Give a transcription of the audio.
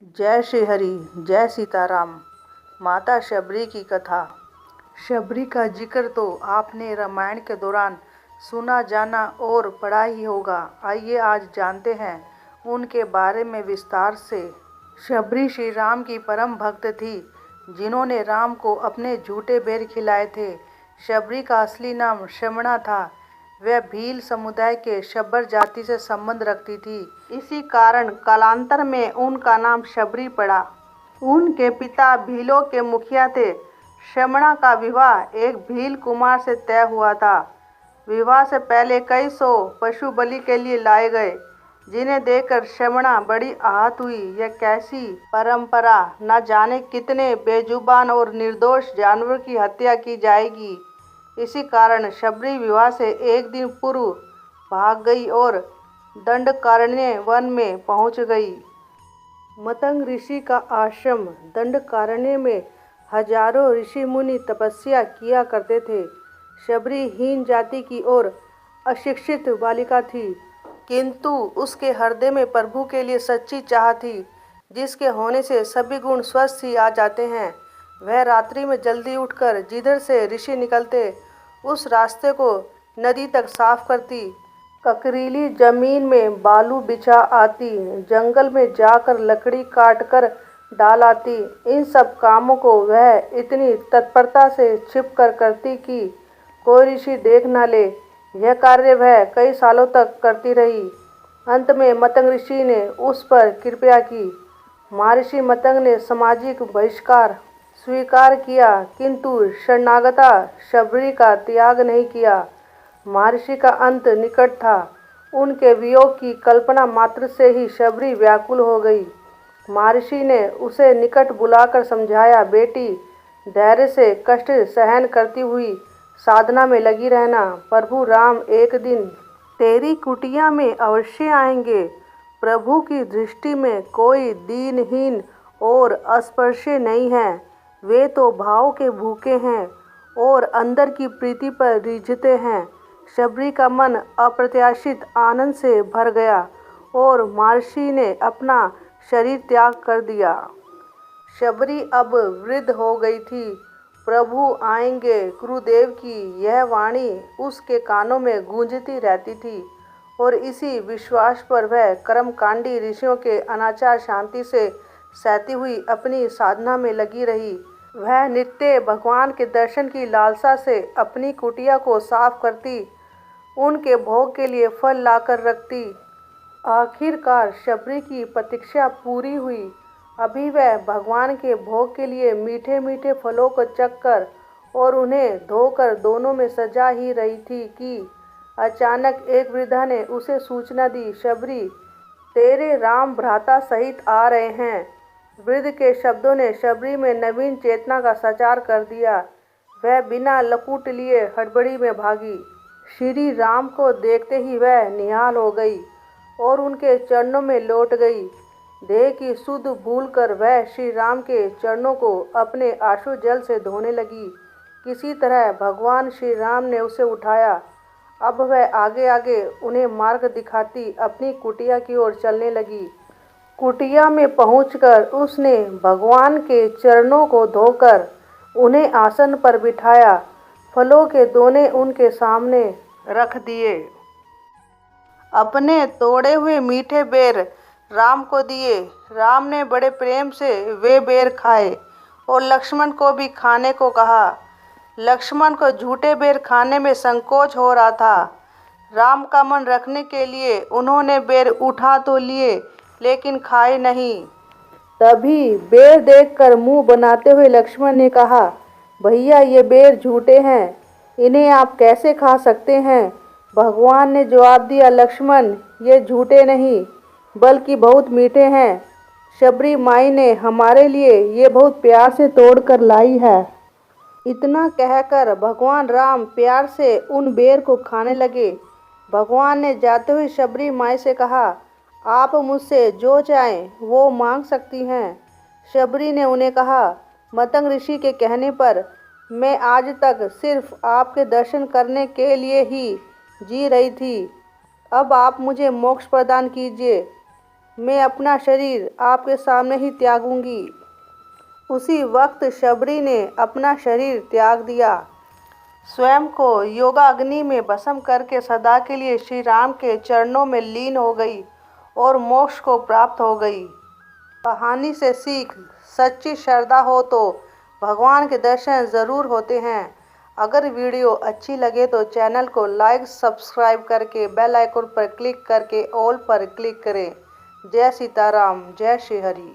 जय श्री हरि, जय सीताराम। माता शबरी की कथा। शबरी का जिक्र तो आपने रामायण के दौरान सुना, जाना और पढ़ा ही होगा। आइए आज जानते हैं उनके बारे में विस्तार से। शबरी श्री राम की परम भक्त थी, जिन्होंने राम को अपने झूठे बेर खिलाए थे। शबरी का असली नाम शमणा था। वह भील समुदाय के शब्बर जाति से संबंध रखती थी। इसी कारण कालांतर में उनका नाम शबरी पड़ा। उनके पिता भीलों के मुखिया थे। शमणा का विवाह एक भील कुमार से तय हुआ था। विवाह से पहले कई सौ पशु बलि के लिए लाए गए, जिन्हें देखकर शमणा बड़ी आहत हुई। यह कैसी परंपरा, न जाने कितने बेजुबान और निर्दोष जानवर की हत्या की जाएगी। इसी कारण शबरी विवाह से एक दिन पूर्व भाग गई और दंडकारण्य वन में पहुंच गई। मतंग ऋषि का आश्रम दंडकारण्य में हजारों ऋषि मुनि तपस्या किया करते थे। शबरी हीन जाति की और अशिक्षित बालिका थी, किंतु उसके हृदय में प्रभु के लिए सच्ची चाह थी, जिसके होने से सभी गुण स्वस्थ ही आ जाते हैं। वह रात्रि में जल्दी उठकर जिधर से ऋषि निकलते उस रास्ते को नदी तक साफ करती, ककरीली जमीन में बालू बिछा आती, जंगल में जाकर लकड़ी काट कर डाल आती। इन सब कामों को वह इतनी तत्परता से छिप कर करती कि कोई ऋषि देख न ले। यह कार्य वह कई सालों तक करती रही। अंत में मतंग ऋषि ने उस पर कृपा की। महर्षि मतंग ने सामाजिक बहिष्कार स्वीकार किया, किंतु शरणागता शबरी का त्याग नहीं किया। महर्षि का अंत निकट था। उनके वियोग की कल्पना मात्र से ही शबरी व्याकुल हो गई। महर्षि ने उसे निकट बुलाकर समझाया, बेटी, धैर्य से कष्ट सहन करती हुई साधना में लगी रहना। प्रभु राम एक दिन तेरी कुटिया में अवश्य आएंगे। प्रभु की दृष्टि में कोई दीनहीन और अस्पृश्य नहीं है। वे तो भाव के भूखे हैं और अंदर की प्रीति पर रिझते हैं। शबरी का मन अप्रत्याशित आनंद से भर गया और महर्षि ने अपना शरीर त्याग कर दिया। शबरी अब वृद्ध हो गई थी। प्रभु आएंगे, गुरुदेव की यह वाणी उसके कानों में गूंजती रहती थी और इसी विश्वास पर वह कर्मकांडी ऋषियों के अनाचार शांति से सहती हुई अपनी साधना में लगी रही। वह नित्य भगवान के दर्शन की लालसा से अपनी कुटिया को साफ करती, उनके भोग के लिए फल लाकर रखती। आखिरकार शबरी की प्रतीक्षा पूरी हुई। अभी वह भगवान के भोग के लिए मीठे मीठे फलों को चखकर और उन्हें धोकर दोनों में सजा ही रही थी कि अचानक एक वृद्धा ने उसे सूचना दी, शबरी, तेरे राम भ्राता सहित आ रहे हैं। वृद्ध के शब्दों ने शबरी में नवीन चेतना का संचार कर दिया। वह बिना लपूट लिए हड़बड़ी में भागी। श्री राम को देखते ही वह निहाल हो गई और उनके चरणों में लौट गई। देह की सुध भूलकर वह श्री राम के चरणों को अपने आंसू जल से धोने लगी। किसी तरह भगवान श्री राम ने उसे उठाया। अब वह आगे आगे उन्हें मार्ग दिखाती अपनी कुटिया की ओर चलने लगी। कुटिया में पहुंचकर उसने भगवान के चरणों को धोकर उन्हें आसन पर बिठाया। फलों के दोने उनके सामने रख दिए। अपने तोड़े हुए मीठे बेर राम को दिए। राम ने बड़े प्रेम से वे बेर खाए और लक्ष्मण को भी खाने को कहा। लक्ष्मण को झूठे बेर खाने में संकोच हो रहा था। राम का मन रखने के लिए उन्होंने बेर उठा तो लिए, लेकिन खाए नहीं। तभी बेर देखकर मुंह बनाते हुए लक्ष्मण ने कहा, भैया, ये बेर झूठे हैं, इन्हें आप कैसे खा सकते हैं? भगवान ने जवाब दिया, लक्ष्मण, ये झूठे नहीं बल्कि बहुत मीठे हैं। शबरी माई ने हमारे लिए ये बहुत प्यार से तोड़ कर लाई है। इतना कहकर भगवान राम प्यार से उन बेर को खाने लगे। भगवान ने जाते हुए शबरी माई से कहा, आप मुझसे जो चाहें वो मांग सकती हैं। शबरी ने उन्हें कहा, मतंग ऋषि के कहने पर मैं आज तक सिर्फ आपके दर्शन करने के लिए ही जी रही थी। अब आप मुझे मोक्ष प्रदान कीजिए। मैं अपना शरीर आपके सामने ही त्यागूंगी। उसी वक्त शबरी ने अपना शरीर त्याग दिया, स्वयं को योगाग्नि में भस्म करके सदा के लिए श्री राम के चरणों में लीन हो गई और मोक्ष को प्राप्त हो गई। कहानी से सीख, सच्ची श्रद्धा हो तो भगवान के दर्शन ज़रूर होते हैं। अगर वीडियो अच्छी लगे तो चैनल को लाइक सब्सक्राइब करके बेल आइकन पर क्लिक करके ऑल पर क्लिक करें। जय सीताराम, जय श्री हरि।